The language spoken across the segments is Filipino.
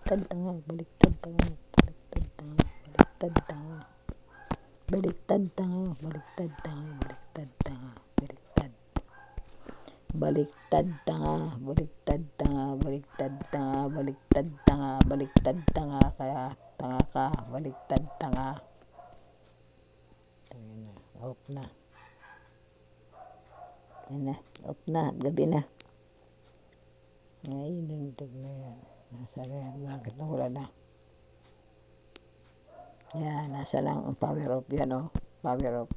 baliktad tanga, baliktad tanga, baliktad tanga, baliktad tanga, baliktad tanga, baliktad tanga, baliktad tanga, baliktad. Baliktad tanga, baliktad tanga, baliktad tanga, baliktad tanga, baliktad tanga, kaya tanga ka, baliktad tanga. Ayan na, off na. Ayan na, off na, gabi na. Ay, nagtag na yan. Nasa na yan, bakit nawala na? Yan, nasa lang ang power off yan, oh. Power off.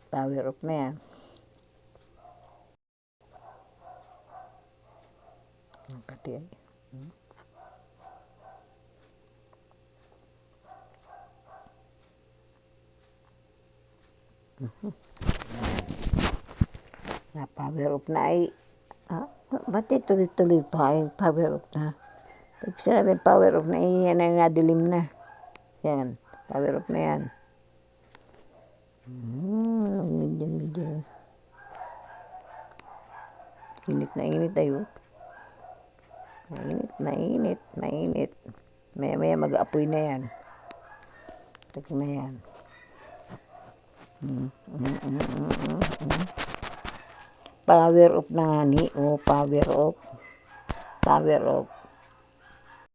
Power off na yan. Ang kati ay. Na power off na ay. Ba't tuloy-tuloy pa ay power off na? Pag sinabi power off na yan ay nadilim na. Yan, power off na yan. Medyo. Init na init tayo. Mainit. Maya mag-aapoy na yan. Ito na yan. Power off na nga ni. Power off.